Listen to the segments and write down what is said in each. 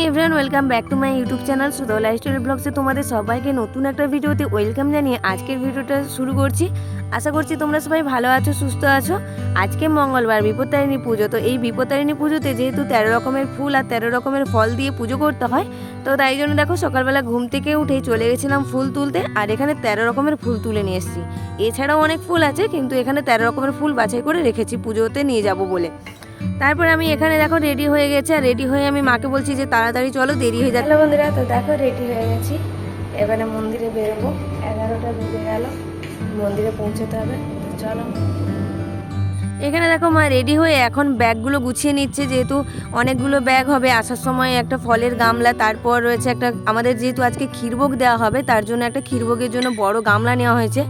Everyone, welcome back to my YouTube channel Sudal lifestyle ব্লগসে তোমাদের সবাইকে নতুন একটা ভিডিওতে ওয়েলকাম জানিয়ে আজকের ভিডিওটা শুরু করছি। আশা করছি তোমরা সবাই ভালো আছো, সুস্থ আছো। আজকে মঙ্গলবার, বিপত্তারিণী পুজো। তো এই বিপত্তারিণী পুজোতে যেহেতু 13 রকমের ফুল আর 13 রকমের ফল দিয়ে পুজো করতে হয়, তো তাই জন্য দেখো সকালবেলা ঘুম থেকে উঠেই চলে গেছিলাম ফুল তুলতে। আর এখানে 13 রকমের ফুল তুলে নিয়ে এসেছি। এছাড়াও অনেক ফুল আছে, কিন্তু এখানে 13 রকমের ফুল বাছাই করে রেখেছি পুজোতে নিয়ে যাব বলে। তারপর আমি এখানে দেখো রেডি হয়ে গেছে, আর রেডি হয়ে আমি মাকে বলছি যে তাড়াতাড়ি চলো, দেরি হয়ে যাচ্ছে। বন্ধুরা, তো দেখো রেডি হয়ে গেছি, এবারে মন্দিরে বেরোবো। 11টা বেজে গেল, মন্দিরে পৌঁছতে হবে, চলো। এখানে দেখো মা রেডি হয়ে এখন ব্যাগগুলো গুছিয়ে নিচ্ছে, যেহেতু অনেকগুলো ব্যাগ হবে। আসার সময় একটা ফলের গামলা, তারপর রয়েছে একটা, আমাদের যেহেতু আজকে ক্ষীরভোগ দেওয়া হবে তার জন্য একটা ক্ষীরভোগের জন্য বড় গামলা নেওয়া হয়েছে।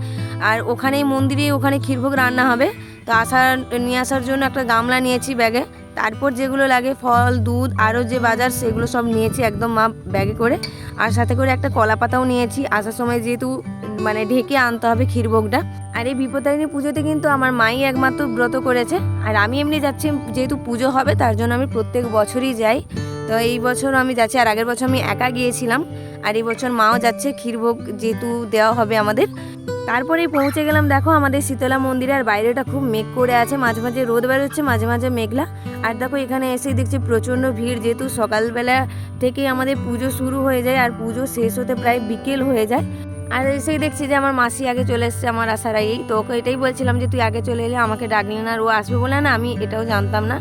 আর ওখানেই মন্দিরে ওখানে ক্ষীরভোগ রান্না হবে, তো নিয়ে আসার জন্য একটা গামলা নিয়েছি ব্যাগে। তারপর যেগুলো লাগে ফল, দুধ, আরও যে বাজার সেগুলো সব নিয়েছি একদম মা ব্যাগে করে। আর সাথে করে একটা কলা পাতাও নিয়েছি, আসার সময় যেহেতু মানে ঢেকে আনতে হবে ক্ষীরভোগটা। আর এই বিপত্তারিণী পুজোতে কিন্তু আমার মাই একমাত্র ব্রত করেছে, আর আমি এমনি যাচ্ছি যেহেতু পুজো হবে তার জন্য আমি প্রত্যেক বছরই যাই। তো এই বছর আমি যাচ্ছি, আর আগের বছর আমি একা গিয়েছিলাম, আর এই বছর মাও যাচ্ছে ক্ষীরভোগ যেহেতু দেওয়া হবে আমাদের। তারপরেই পৌঁছে গেলাম দেখো আমাদের শীতলা মন্দিরে। আর বাইরেটা খুব মেঘ করে আছে, মাঝে মাঝে রোদ বেরোচ্ছে, মাঝে মাঝে মেঘলা। আর দেখো এখানে এসে দেখছি প্রচণ্ড ভিড়, যেহেতু সকালবেলা থেকেই আমাদের পুজো শুরু হয়ে যায় আর পুজো শেষ হতে প্রায় বিকেল হয়ে যায়। আর এসেই দেখছি যে আমার মাসি আগে চলে এসছে আমার আসার আগেই। তো ওকে এটাই বলছিলাম যে তুই আগে চলে এলে, আমাকে ডাকলি না। আর ও আসবে বলে না, আমি এটাও জানতাম না।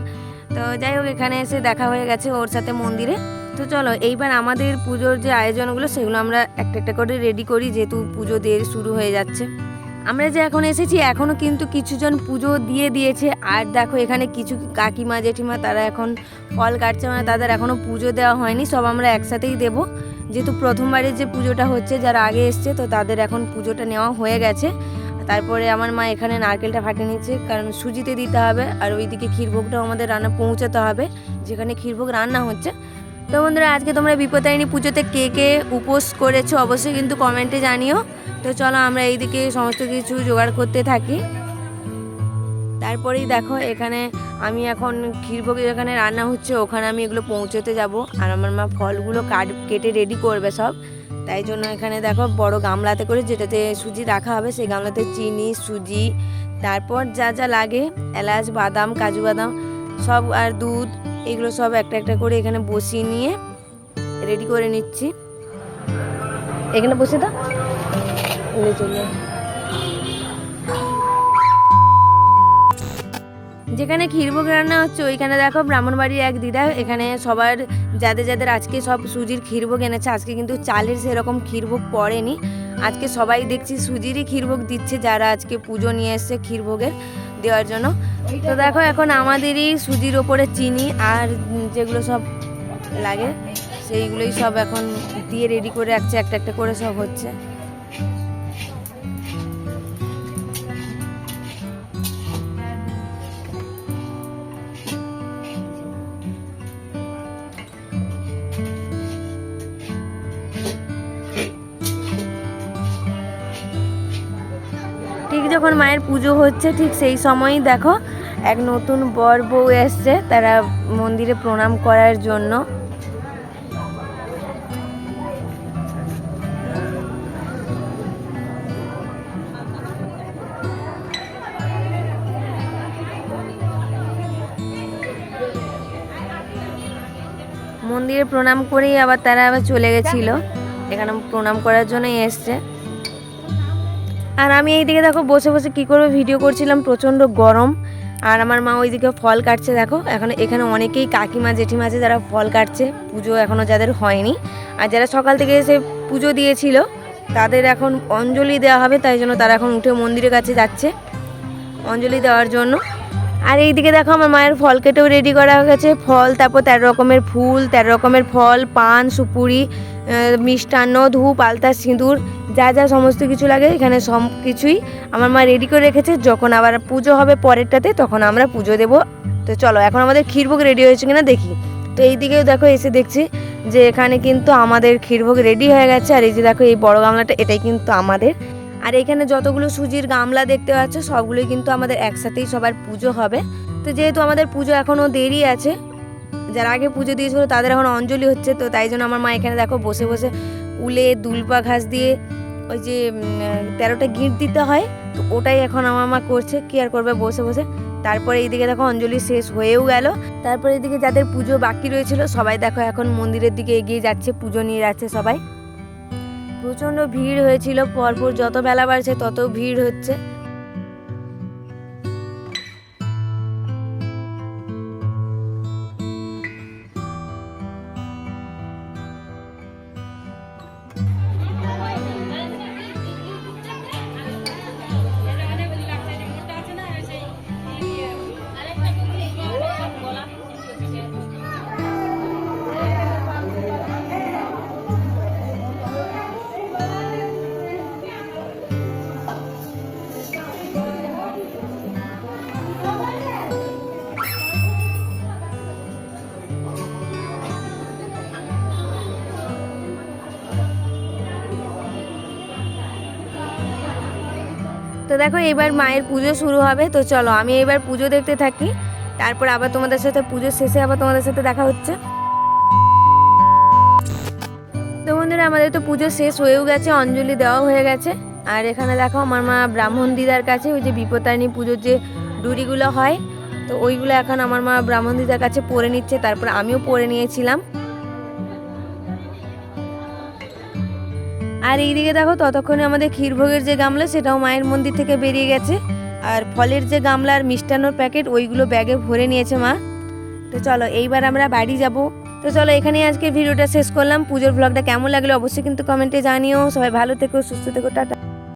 তো যাই হোক, এখানে এসে দেখা হয়ে গেছে ওর সাথে মন্দিরে। তো চলো এইবার আমাদের পুজোর যে আয়োজনগুলো সেগুলো আমরা একটা একটা করে রেডি করি, যেহেতু পুজো দিয়ে শুরু হয়ে যাচ্ছে। আমরা যে এখন এসেছি এখনও কিন্তু কিছুজন পুজো দিয়ে দিয়েছে। আর দেখো এখানে কিছু কাকিমা জেঠিমা তারা এখন ফল কাটছে, মানে তাদের এখনও পুজো দেওয়া হয়নি, সব আমরা একসাথেই দেবো। যেহেতু প্রথমবারের যে পুজোটা হচ্ছে, যারা আগে এসছে তো তাদের এখন পুজোটা নেওয়া হয়ে গেছে। তারপরে আমার মা এখানে নারকেলটা ফাটিয়ে নিচ্ছে, কারণ সুজিতে দিতে হবে। আর ওইদিকে ক্ষীরভোগটাও আমাদের রান্না পৌঁছাতে হবে, যেখানে ক্ষীরভোগ রান্না হচ্ছে। তো বন্ধুরা, আজকে তোমরা বিপত্তারিণী পুজোতে কে কে উপোস করেছো অবশ্যই কিন্তু কমেন্টে জানিও। তো চলো আমরা এইদিকে সমস্ত কিছু জোগাড় করতে থাকি। তারপরেই দেখো এখানে আমি এখন ক্ষীরভোগ যেখানে রান্না হচ্ছে ওখানে আমি এগুলো পৌঁছতে যাব। আর আমার মা ফলগুলো কেটে রেডি করবে সব, তাই জন্য এখানে দেখো বড় গামলাতে করে, যেটাতে সুজি রাখা হবে সেই গামলাতে চিনি, সুজি, তারপর যা যা লাগে এলাচ, বাদাম, কাজু বাদাম সব, আর দুধ, এগুলো সব একটা একটা করে এখানে বসিয়ে নিয়ে রেডি করে নিচ্ছি। এখানে বসে দাও, চলে যেখানে ক্ষীরভোগ রান্না হচ্ছে ওইখানে দেখো ব্রাহ্মণবাড়ির এক দিদা এখানে সবার যাদের যাদের আজকে সব সুজির ক্ষীরভোগ এনেছে। আজকে কিন্তু চালের সেরকম ক্ষীরভোগ পড়েনি, আজকে সবাই দেখছি সুজিরই ক্ষীরভোগ দিচ্ছে, যারা আজকে পুজো নিয়ে এসছে ক্ষীরভোগের দেওয়ার জন্য। তো দেখো এখন আমাদেরই সুজির ওপরে চিনি আর যেগুলো সব লাগে সেইগুলোই সব এখন দিয়ে রেডি করে রাখছে, একটা একটা করে সব হচ্ছে। ঠিক যখন মায়ের পুজো হচ্ছে ঠিক সেই সময়ই দেখো এক নতুন বর বউ এসছে, তারা মন্দিরে প্রণাম করার জন্য। মন্দিরে প্রণাম করেই আবার তারা চলে গেছিল, এখানে প্রণাম করার জন্যই এসছে। আর আমি এইদিকে দেখো বসে বসে কী করবো ভিডিও করছিলাম, প্রচণ্ড গরম। আর আমার মা ওইদিকে ফল কাটছে দেখো। এখানে অনেকেই কাকিমা জেঠিমা আছে যারা ফল কাটছে, পুজো এখনও যাদের হয়নি। আর যারা সকাল থেকে এসে পুজো দিয়েছিল তাদের এখন অঞ্জলি দেওয়া হবে, তাই জন্য তারা এখন উঠে মন্দিরের কাছে যাচ্ছে অঞ্জলি দেওয়ার জন্য। আর এইদিকে দেখো আমার মায়ের ফল কেটেও রেডি করা হয়ে গেছে। ফল, তারপর 13 রকমের ফুল, 13 রকমের ফল, পান, সুপুরি, মিষ্টান্ন, ধূপ, আলতা, সিঁদুর, যা যা সমস্ত কিছু লাগে এখানে সব কিছুই আমার মা রেডি করে রেখেছে। যখন আবার পুজো হবে পরেরটাতে তখন আমরা পুজো দেব। তো চলো এখন আমাদের ক্ষীরভোগ রেডি হয়েছে কিনা দেখি। তো এইদিকেও দেখো এসে দেখছি যে এখানে কিন্তু আমাদের ক্ষীরভোগ রেডি হয়ে গেছে। আর এই যে দেখো এই বড় গামলাটা, এটাই কিন্তু আমাদের। আর এখানে যতগুলো সুজির গামলা দেখতে পাচ্ছ সবগুলোই কিন্তু আমাদের একসাথেই সবার পুজো হবে। তো যেহেতু আমাদের পুজো এখনও দেরি আছে, যারা আগে পুজো দিয়েছিল তাদের এখন অঞ্জলি হচ্ছে। তো তাই জন্য আমার মা এখানে দেখো বসে বসে উলে দুলপা ঘাস দিয়ে ওই যে 13টা গিঁট দিতে হয়, তো ওটাই এখন আমার মা করছে, কি আর করবে বসে বসে। তারপরে এইদিকে দেখো অঞ্জলি শেষ হয়েও গেল। তারপরে এদিকে যাদের পুজো বাকি রয়েছিল সবাই দেখো এখন মন্দিরের দিকে এগিয়ে যাচ্ছে, পুজো নিয়ে যাচ্ছে সবাই। প্রচণ্ড ভিড় হয়েছিল, পরপর যত বেলা বাড়ছে তত ভিড় হচ্ছে। তো দেখো এবার মায়ের পুজো শুরু হবে, তো চলো আমি এবার পুজো দেখতে থাকি, তারপর আবার তোমাদের সাথে পুজোর শেষে আবার তোমাদের সাথে দেখা হচ্ছে। তো বন্ধুরা আমাদের তো পুজো শেষ হয়েও গেছে, অঞ্জলি দেওয়া হয়ে গেছে। আর এখানে দেখো আমার মা ব্রাহ্মণ দিদার কাছে ওই যে বিপত্তারিণী পুজোর যে ডুরিগুলো হয়, তো ওইগুলো এখন আমার মা ব্রাহ্মণ দিদার কাছে পরে নিচ্ছে, তারপর আমিও পরে নিয়েছিলাম। আর এইদিকে দেখো ততক্ষণে আমাদের ক্ষীরভোগের যে গামলা সেটাও মায়ের মন্দির থেকে বেরিয়ে গেছে, আর ফলের যে গামলা আর মিষ্টান্নর প্যাকেট ওইগুলো ব্যাগে ভরে নিয়েছে মা। তো চলো এইবার আমরা বাড়ি যাব। তো চলো এখানেই আজকে ভিডিওটা শেষ করলাম। পুজোর ব্লগটা কেমন লাগলো অবশ্যই কিন্তু কমেন্টে জানিও। সবাই ভালো থেকো, সুস্থ থেকো, টাটা।